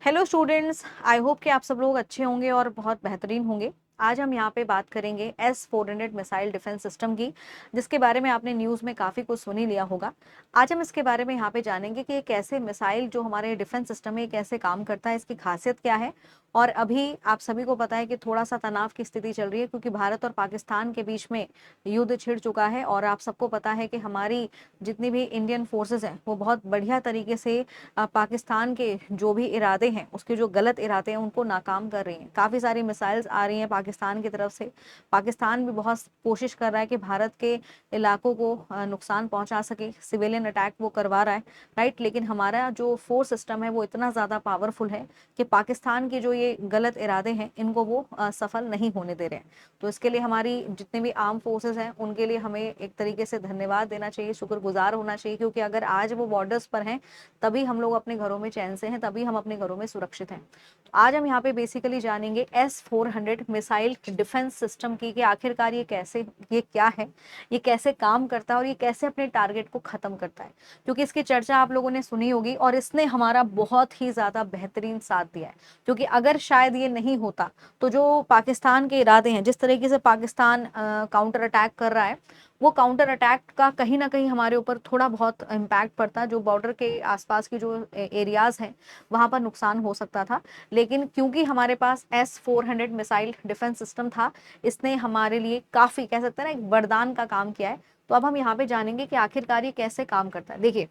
Hello students, I hope कि आप सब लोग अच्छे होंगे और बहुत बेहतरीन होंगे। आज हम यहाँ पे बात करेंगे S-400 मिसाइल डिफेंस सिस्टम की, जिसके बारे में आपने न्यूज़ में काफ़ी कुछ सुन ही लिया होगा। आज हम इसके बारे में यहाँ पे जानेंगे कि ये कैसे मिसाइल जो हमारे डिफेंस सिस्टम है ये कैसे काम करता है, इसकी खासियत क्या है। और अभी आप सभी को पता है कि थोड़ा सा तनाव की स्थिति चल रही है, क्योंकि भारत और पाकिस्तान के बीच में युद्ध छिड़ चुका है। और आप सबको पता है कि हमारी जितनी भी इंडियन फोर्सेस हैं वो बहुत बढ़िया तरीके से पाकिस्तान के जो भी इरादे हैं, उसके जो गलत इरादे हैं उनको नाकाम कर रही हैं। काफ़ी सारी मिसाइल्स आ रही हैं पाकिस्तान की तरफ से। पाकिस्तान भी बहुत कोशिश कर रहा है कि भारत के इलाकों को नुकसान पहुंचा सके, सिविलियन अटैक वो करवा रहा है, राइट। लेकिन हमारा जो फोर्स सिस्टम है वो इतना ज़्यादा पावरफुल है कि पाकिस्तान के जो ये गलत इरादे हैं इनको वो सफल नहीं होने दे रहे हैं। तो इसके लिए हमारी जितने भी आर्म फोर्सेस हैं उनके लिए हमें एक तरीके से धन्यवाद देना चाहिए, शुक्रगुजार होना चाहिए, क्योंकि अगर आज वो बॉर्डर्स पर हैं तभी हम लोग अपने घरों में चैन से हैं, तभी हम अपने घरों में सुरक्षित हैं। तो आज हम यहाँ पे बेसिकली जानेंगे S-400 मिसाइल डिफेंस सिस्टम की कि आखिरकार ये कैसे, ये क्या है, ये कैसे काम करता है और ये कैसे अपने टारगेट को खत्म करता है। क्योंकि इसकी चर्चा आप लोगों ने सुनी होगी और इसने हमारा बहुत ही ज्यादा बेहतरीन साथ दिया है। क्योंकि अगर शायद ये नहीं होता तो जो पाकिस्तान के इरादे हैं, जिस तरीके से पाकिस्तान काउंटर अटैक कर रहा है, वो काउंटर अटैक का कहीं ना कहीं हमारे ऊपर थोड़ा बहुत इम्पैक्ट पड़ता। जो बॉर्डर के आसपास की जो एरियाज हैं वहां पर नुकसान हो सकता था। लेकिन क्योंकि हमारे पास S-400 मिसाइल डिफेंस सिस्टम था, इसने हमारे लिए काफी, कह सकते हैं ना, एक वरदान का काम किया है। तो अब हम यहाँ पे जानेंगे कि आखिरकार ये कैसे काम करता है। देखिए,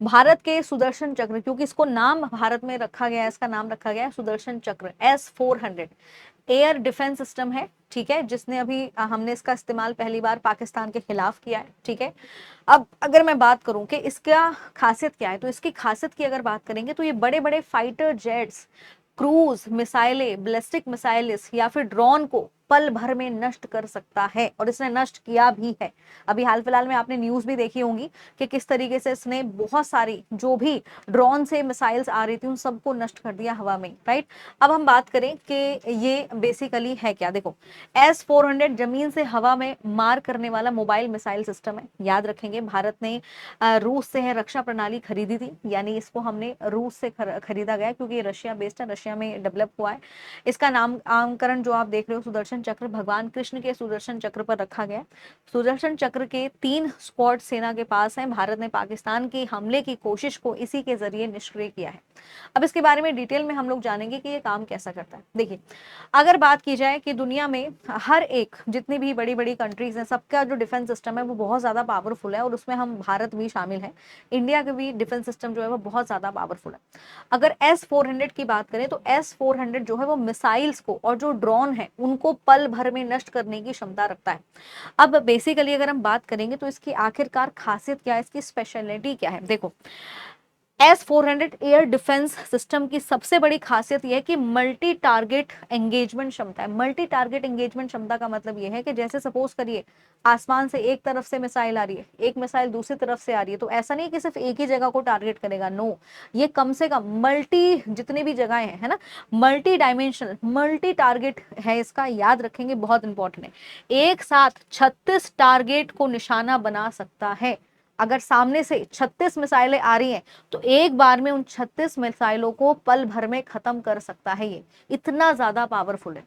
भारत के सुदर्शन चक्र, क्योंकि इसको नाम भारत में रखा गया है, इसका नाम रखा गया है सुदर्शन चक्र। S-400 एयर डिफेंस सिस्टम है, ठीक है, जिसने अभी हमने इसका इस्तेमाल पहली बार पाकिस्तान के खिलाफ किया है, ठीक है। अब अगर मैं बात करूं कि इसका खासियत क्या है, तो इसकी खासियत की अगर बात करेंगे तो ये बड़े बड़े फाइटर जेट्स, क्रूज मिसाइलें, बैलिस्टिक मिसाइल्स या फिर ड्रोन को पल भर में नष्ट कर सकता है, और इसने नष्ट किया भी है। अभी हाल फिलहाल में आपने न्यूज भी देखी होंगी कि किस तरीके से इसने बहुत सारी जो भी ड्रोन से मिसाइल्स आ रही थी उन सबको नष्ट कर दिया हवा में, राइट। अब हम बात करें कि ये बेसिकली है क्या। देखो, S-400 जमीन से हवा में मार करने वाला मोबाइल मिसाइल सिस्टम है। याद रखेंगे, भारत ने रूस से है रक्षा प्रणाली खरीदी थी, यानी इसको हमने रूस से खरीदा गया, क्योंकि ये रशिया बेस्ड है, रशिया में डेवलप हुआ है। इसका नामकरण जो आप देख रहे हो, सुदर्शन चक्र, भगवान कृष्ण के सुदर्शन चक्र पर रखा गया। सुदर्शन चक्र के 3 स्क्वाड सेना के पास हैं। भारत ने पाकिस्तान की हमले की कोशिश को इसी के जरिए निष्क्रिय किया है। अब इसके बारे में डिटेल में हम लोग जानेंगे कि ये काम कैसा करता है। देखिए, अगर बात की जाए कि दुनिया में हर एक, जितनी भी बड़ी बड़ी कंट्रीज हैं, सबका जो डिफेंस सिस्टम है वो बहुत ज्यादा पावरफुल है, और उसमें हम भारत भी शामिल है। इंडिया का भी डिफेंस सिस्टम जो है वो बहुत ज्यादा पावरफुल है। अगर S-400 की बात करें तो S-400 जो है वो मिसाइल्स को और जो ड्रोन है उनको पल भर में नष्ट करने की क्षमता रखता है। अब बेसिकली अगर हम बात करेंगे तो इसकी आखिरकार खासियत क्या है, इसकी स्पेशलिटी क्या है। देखो, S-400 एयर डिफेंस सिस्टम की सबसे बड़ी खासियत यह है कि मल्टी टारगेट एंगेजमेंट क्षमता है। मल्टी टारगेट एंगेजमेंट क्षमता का मतलब यह है कि जैसे सपोज करिए आसमान से एक तरफ से मिसाइल आ रही है, एक मिसाइल दूसरी तरफ से आ रही है, तो ऐसा नहीं कि सिर्फ एक ही जगह को टारगेट करेगा, नो, ये कम से कम मल्टी, जितनी भी जगह है ना, मल्टी डायमेंशनल, मल्टी टारगेट है इसका। याद रखेंगे, बहुत इंपॉर्टेंट है। एक साथ 36 टारगेट को निशाना बना सकता है। अगर सामने से 36 मिसाइलें आ रही हैं तो एक बार में उन 36 मिसाइलों को पल भर में खत्म कर सकता है। ये इतना ज्यादा पावरफुल है।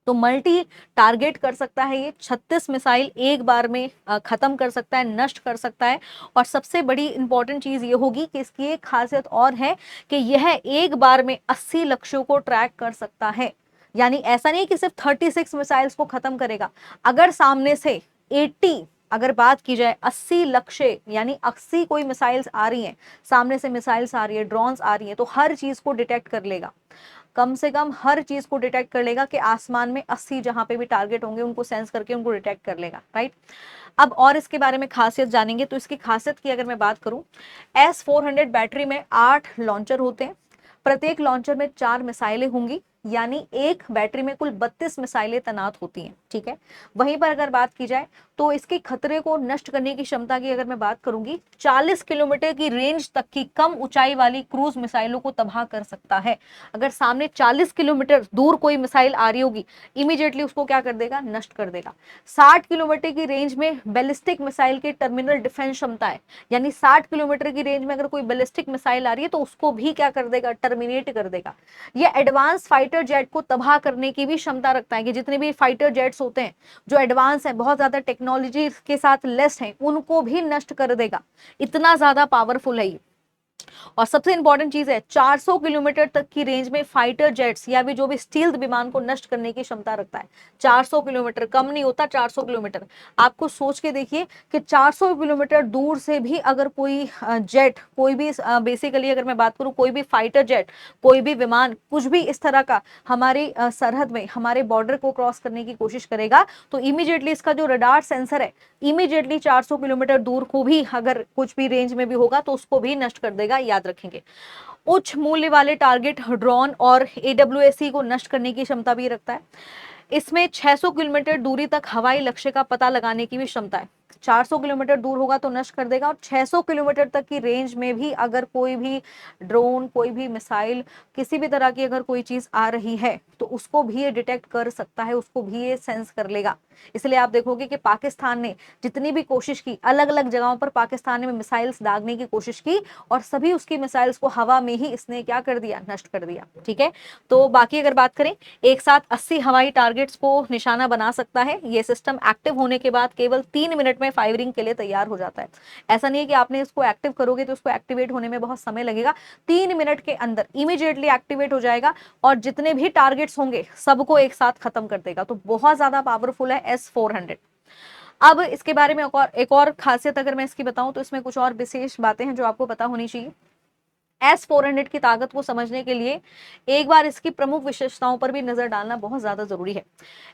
तो मल्टी टारगेट कर सकता है, ये 36 मिसाइल एक बार में खत्म कर सकता है, नष्ट कर सकता है। और सबसे बड़ी इंपॉर्टेंट चीज ये होगी कि इसकी एक खासियत और है कि यह एक बार में 80 लक्ष्यों को ट्रैक कर सकता है। यानी ऐसा नहीं कि सिर्फ 36 मिसाइल्स को खत्म करेगा। अगर सामने से 80, अगर बात की जाए 80 लक्ष्य, यानी 80 कोई मिसाइल्स आ रही हैं, सामने से मिसाइल्स आ रही है, ड्रोन्स आ रही हैं, तो हर चीज को डिटेक्ट कर लेगा। कम से कम हर चीज को डिटेक्ट कर लेगा कि आसमान में 80 जहां पे भी टारगेट होंगे उनको सेंस करके उनको डिटेक्ट कर लेगा, राइट। अब और इसके बारे में खासियत जानेंगे। तो इसकी खासियत की अगर मैं बात करूं, S-400 बैटरी में 8 लॉन्चर होते हैं। प्रत्येक लॉन्चर में 4 मिसाइलें होंगी, यानी एक बैटरी में कुल 32 मिसाइलें तैनात होती हैं, ठीक है। वहीं पर अगर बात की जाए तो इसके खतरे को नष्ट करने की क्षमता की अगर मैं बात करूंगी, 40 किलोमीटर की रेंज तक की कम ऊंचाई वाली क्रूज मिसाइलों को तबाह कर सकता है। अगर सामने 40 किलोमीटर दूर कोई मिसाइल आ रही होगी, इमीडिएटली उसको क्या कर देगा, नष्ट कर देगा। 60 किलोमीटर की रेंज में बैलिस्टिक मिसाइल की टर्मिनल डिफेंस क्षमता है, यानी 60 किलोमीटर की रेंज में अगर कोई बैलिस्टिक मिसाइल आ रही है तो उसको भी क्या कर देगा, टर्मिनेट कर देगा। ये एडवांस फाइटर जेट को तबाह करने की भी क्षमता रखता है कि जितने भी फाइटर जेट्स होते हैं जो एडवांस है, बहुत ज्यादा टेक्नोलॉजी के साथ लेस हैं, उनको भी नष्ट कर देगा। इतना ज्यादा पावरफुल है ये। और सबसे इंपॉर्टेंट चीज है, 400 किलोमीटर तक की रेंज में फाइटर जेट्स या भी जो भी स्टील्थ विमान को नष्ट करने की क्षमता रखता है। 400 किलोमीटर, कम नहीं होता 400 किलोमीटर। आपको सोच के देखिए कि 400 किलोमीटर दूर से भी अगर कोई जेट, कोई भी बेसिकली अगर मैं बात करूं, कोई भी फाइटर जेट, कोई भी विमान, कुछ भी इस तरह का हमारी सरहद में, हमारे बॉर्डर को क्रॉस करने की कोशिश करेगा, तो इमीडिएटली इसका जो रडार सेंसर है, इमीडिएटली 400 किलोमीटर दूर को भी अगर कुछ भी रेंज में भी होगा तो उसको भी नष्ट कर देगा, याद रखेंगे। उच्च मूल्य वाले टारगेट, ड्रोन और एडब्ल्यूएसी को नष्ट करने की क्षमता भी रखता है। इसमें 600 किलोमीटर दूरी तक हवाई लक्ष्य का पता लगाने की भी क्षमता है। 400 किलोमीटर दूर होगा तो नष्ट कर देगा, और 600 किलोमीटर तक की रेंज में भी अगर कोई भी ड्रोन, कोई भी मिसाइल, किसी भी तरह की अगर कोई चीज आ रही है तो उसको भी ये डिटेक्ट कर सकता है, उसको भी ये सेंस कर लेगा। इसलिए आप देखोगे कि पाकिस्तान ने जितनी भी कोशिश की, अलग अलग जगहों पर पाकिस्तान ने मिसाइल्स दागने की कोशिश की, और सभी उसकी मिसाइल्स को हवा में ही इसने क्या कर दिया, नष्ट कर दिया। ठीक है, तो बाकी अगर बात करें, एक साथ 80 हवाई टारगेट्स को निशाना बना सकता है। ये सिस्टम एक्टिव होने के बाद केवल 3 मिनट में फायरिंग के लिए तैयार हो जाता है। ऐसा नहीं है कि आपने इसको एक्टिव करोगे तो इसको एक्टिवेट होने में बहुत समय लगेगा, 3 मिनट के अंदर इमीडिएटली एक्टिवेट हो जाएगा और जितने भी टारगेट्स होंगे सबको एक साथ खत्म कर देगा। तो बहुत ज्यादा पावरफुल है S-400। अब इसके बारे में एक और खासियत अगर मैं इसकी बताऊं तो इसमें कुछ और विशेष बातें हैं जो आपको पता होनी चाहिए। S-400 की ताकत को समझने के लिए एक बार इसकी प्रमुख विशेषताओं पर भी नजर डालना बहुत ज्यादा जरूरी है।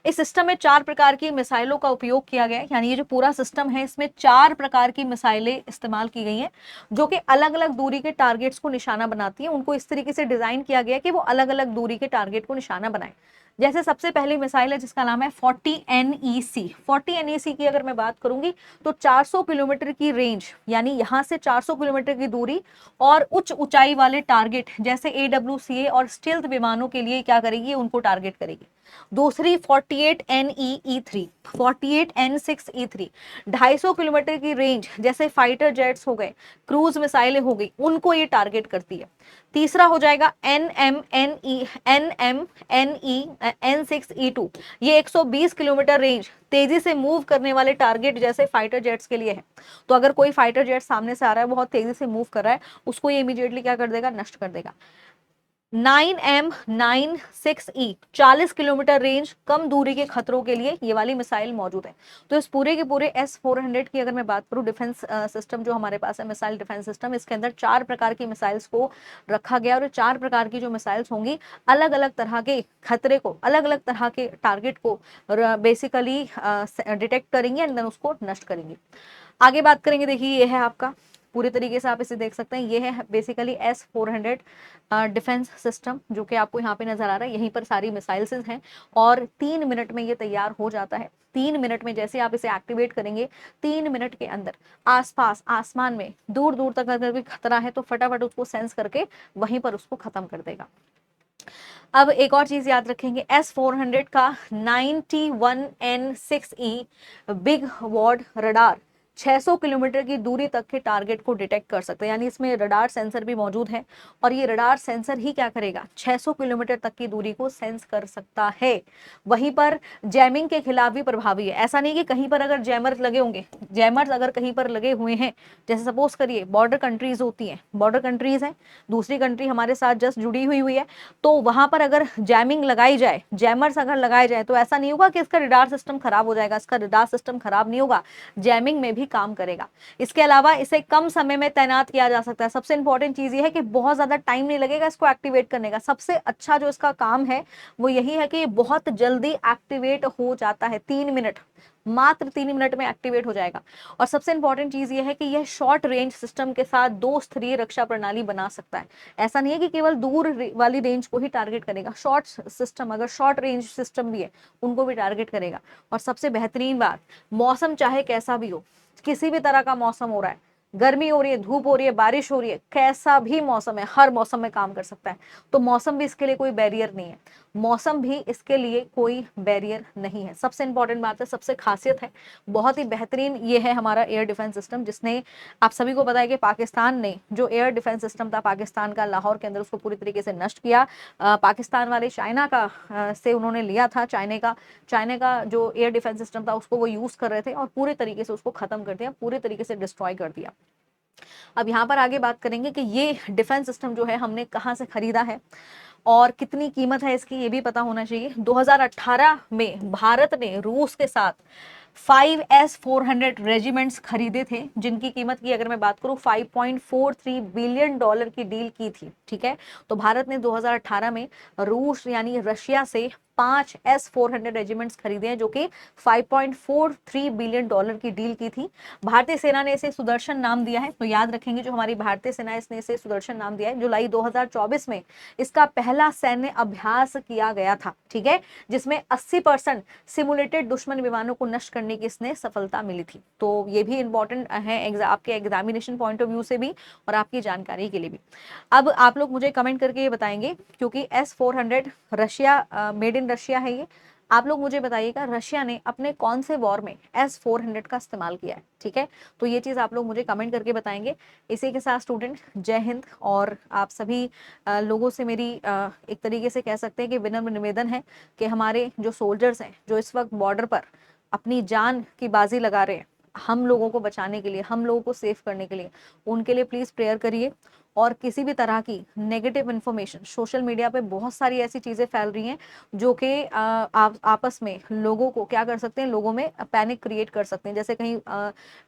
इस सिस्टम में 4 प्रकार की मिसाइलों का उपयोग किया गया है, यानी ये जो पूरा सिस्टम है इसमें 4 प्रकार की मिसाइलें इस्तेमाल की गई हैं जो कि अलग अलग दूरी के टारगेट्स को निशाना बनाती हैं। उनको इस तरीके से डिजाइन किया गया है कि वो अलग अलग दूरी के टारगेट को निशाना बनाए। जैसे सबसे पहली मिसाइल है जिसका नाम है 40 NEC। 40 NEC की अगर मैं बात करूंगी तो 400 किलोमीटर की रेंज, यानी यहां से 400 किलोमीटर की दूरी और उच्च ऊंचाई वाले टारगेट जैसे AWCA और स्टील्थ विमानों के लिए क्या करेगी, उनको टारगेट करेगी। दूसरी 48 NEE3, 48 N6E3, 250 किलोमीटर की रेंज जैसे फाइटर जेट्स हो गए, क्रूज मिसाइलें हो गई, उनको ये टारगेट करती है। तीसरा हो जाएगा NMNE N6E2, ये 120 किलोमीटर रेंज तेजी से मूव करने वाले टारगेट जैसे फाइटर जेट्स के लिए है। तो अगर कोई फाइटर जेट सामने से आ रहा है, बहुत तेजी से मूव कर रहा है, उसको ये इमीडिएटली क्या कर देगा, नष्ट कर देगा। 9M96E, 40 किलोमीटर रेंज, कम दूरी के खतरों के लिए ये वाली मिसाइल मौजूद है। तो इस पूरे के पूरे S-400 की अगर मैं बात करूं, डिफेंस सिस्टम जो हमारे पास है, मिसाइल डिफेंस सिस्टम, इसके अंदर 4 प्रकार की मिसाइल्स को रखा गया, और 4 प्रकार की जो मिसाइल्स होंगी अलग अलग तरह के खतरे को, अलग अलग तरह के टारगेट को बेसिकली डिटेक्ट करेंगे एंड देन उसको नष्ट करेंगे। आगे बात करेंगे, देखिए ये है आपका पूरे तरीके से आप इसे देख सकते हैं, ये है बेसिकली S-400 डिफेंस सिस्टम जो कि आपको यहाँ पे नजर आ रहा है। यहीं पर सारी मिसाइल्स हैं और 3 मिनट में ये तैयार हो जाता है। 3 मिनट में जैसे आप इसे एक्टिवेट करेंगे, 3 मिनट के अंदर आसपास आसमान में दूर दूर तक अगर कोई खतरा है तो फटाफट उसको सेंस करके वहीं पर उसको खत्म कर देगा। अब एक और चीज याद रखेंगे, S-400 का 91N6E big ward radar 600 kilometre की दूरी तक के टारगेट को डिटेक्ट कर सकते हैं, यानी इसमें रडार सेंसर भी मौजूद है और ये रडार सेंसर ही क्या करेगा, 600 किलोमीटर तक की दूरी को सेंस कर सकता है। वहीं पर जैमिंग के खिलाफ भी प्रभावी है। ऐसा नहीं कि कहीं पर अगर जैमर्स लगे होंगे, जैमर्स अगर कहीं पर लगे हुए हैं, जैसे सपोज करिए बॉर्डर कंट्रीज होती हैं, बॉर्डर कंट्रीज हैं, दूसरी कंट्री हमारे साथ जस्ट जुड़ी हुई है, तो वहां पर अगर जैमिंग लगाई जाए, जैमर्स अगर लगाए जाए, तो ऐसा नहीं होगा कि इसका रडार सिस्टम खराब हो जाएगा। इसका रडार सिस्टम खराब नहीं होगा, जैमिंग में भी काम करेगा। इसके अलावा इसे कम समय में तैनात किया जा सकता है। सबसे इंपॉर्टेंट चीज ये है कि बहुत ज्यादा टाइम नहीं लगेगा इसको एक्टिवेट करने का। सबसे अच्छा जो इसका काम है वो यही है कि बहुत जल्दी एक्टिवेट हो जाता है, 3 मिनट, मात्र 3 मिनट में एक्टिवेट हो जाएगा। और सबसे इंपॉर्टेंट चीज ये है कि यह शॉर्ट रेंज सिस्टम के साथ 2 स्तरीय रक्षा प्रणाली बना सकता है। ऐसा नहीं है कि केवल दूर वाली रेंज को ही टारगेट करेगा, शॉर्ट सिस्टम, अगर शॉर्ट रेंज सिस्टम भी है उनको भी टारगेट करेगा। और सबसे बेहतरीन बात, मौसम चाहे कैसा भी हो, किसी भी तरह का मौसम हो रहा है, गर्मी हो रही है, धूप हो रही है, बारिश हो रही है, कैसा भी मौसम है, हर मौसम में काम कर सकता है। तो मौसम भी इसके लिए कोई बैरियर नहीं है, मौसम भी इसके लिए कोई बैरियर नहीं है। सबसे इंपॉर्टेंट बात है, सबसे खासियत है, बहुत ही बेहतरीन ये है हमारा एयर डिफेंस सिस्टम, जिसने, आप सभी को पता है कि पाकिस्तान ने जो एयर डिफेंस सिस्टम था पाकिस्तान का लाहौर के अंदर, उसको पूरी तरीके से नष्ट किया। पाकिस्तान वाले चाइना का से उन्होंने लिया था, चाइना का जो एयर डिफेंस सिस्टम था उसको वो यूज कर रहे थे और पूरे तरीके से उसको खत्म कर दिया, पूरे तरीके से डिस्ट्रॉय कर दिया। अब यहाँ पर आगे बात करेंगे कि ये डिफेंस सिस्टम जो है हमने कहाँ से खरीदा है और कितनी कीमत है इसकी, ये भी पता होना चाहिए। 2018 में भारत ने रूस के साथ 5S-400 रेजिमेंट्स खरीदे थे, जिनकी कीमत की अगर मैं बात करूं $5.43 बिलियन की डील की थी। ठीक है, तो भारत ने 2018 में रूस यानी रशिया से 5S-400 रेजिमेंट्स खरीदे हैं, जो कि $5.43 बिलियन की डील की थी। भारतीय सेना ने इसे सुदर्शन नाम दिया है, तो याद रखेंगे जो हमारी भारतीय सेना है इसने इसे सुदर्शन नाम दिया है। जुलाई 2024 में इसका पहला सैन्य अभ्यास किया गया था। ठीक है, जिसमें 80% सिमुलेटेड दुश्मन विमानों को नष्ट करने की इसने सफलता मिली थी। तो ये भी इंपॉर्टेंट है आपके एग्जामिनेशन पॉइंट ऑफ व्यू से भी और आपकी जानकारी के लिए भी। अब आप लोग मुझे कमेंट करके ये बताएंगे, क्योंकि S-400 Russia, made in Russia है ये, आप लोग मुझे बताइएगा रशिया ने अपने कौन से वॉर में S-400 का इस्तेमाल किया है। ठीक है, तो ये चीज आप लोग मुझे कमेंट करके बताएंगे। इसी के साथ स्टूडेंट, जय हिंद। और आप सभी लोगों से मेरी एक तरीके से कह सकते हैं कि विनम्र निवेदन है कि हमारे जो सोल्जर्स हैं, जो इस वक्त बॉर्डर पर अपनी जान की बाजी लगा रहे हैं हम लोगों को बचाने के लिए, हम लोगों को सेफ करने के लिए, उनके लिए प्लीज प्रेयर करिए। और किसी भी तरह की नेगेटिव इन्फॉर्मेशन, सोशल मीडिया पे बहुत सारी ऐसी चीजें फैल रही हैं जो कि आपस में लोगों को क्या कर सकते हैं, लोगों में पैनिक क्रिएट कर सकते हैं। जैसे कहीं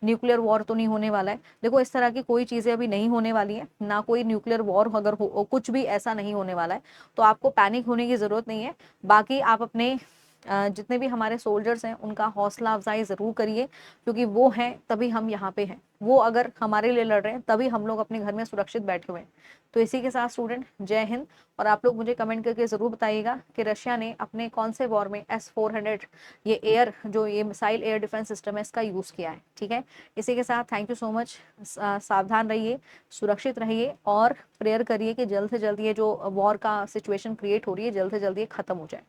न्यूक्लियर वॉर तो नहीं होने वाला है, देखो इस तरह की कोई चीजें अभी नहीं होने वाली है, ना कोई न्यूक्लियर वॉर अगर हो, कुछ भी ऐसा नहीं होने वाला है, तो आपको पैनिक होने की जरूरत नहीं है। बाकी आप अपने जितने भी हमारे सोल्जर्स हैं उनका हौसला अफजाई जरूर करिए, क्योंकि वो हैं तभी हम यहाँ पे हैं, वो अगर हमारे लिए लड़ रहे हैं तभी हम लोग अपने घर में सुरक्षित बैठे हुए हैं। तो इसी के साथ स्टूडेंट, जय हिंद। और आप लोग मुझे कमेंट करके जरूर बताइएगा कि रशिया ने अपने कौन से वॉर में S-400, ये एयर, जो ये मिसाइल एयर डिफेंस सिस्टम है, इसका यूज किया है। ठीक है, इसी के साथ थैंक यू सो मच। सावधान रहिए, सुरक्षित रहिए और प्रेयर करिए कि जल्द से जल्द ये जो वॉर का सिचुएशन क्रिएट हो रही है, जल्द से जल्द ये खत्म हो जाए।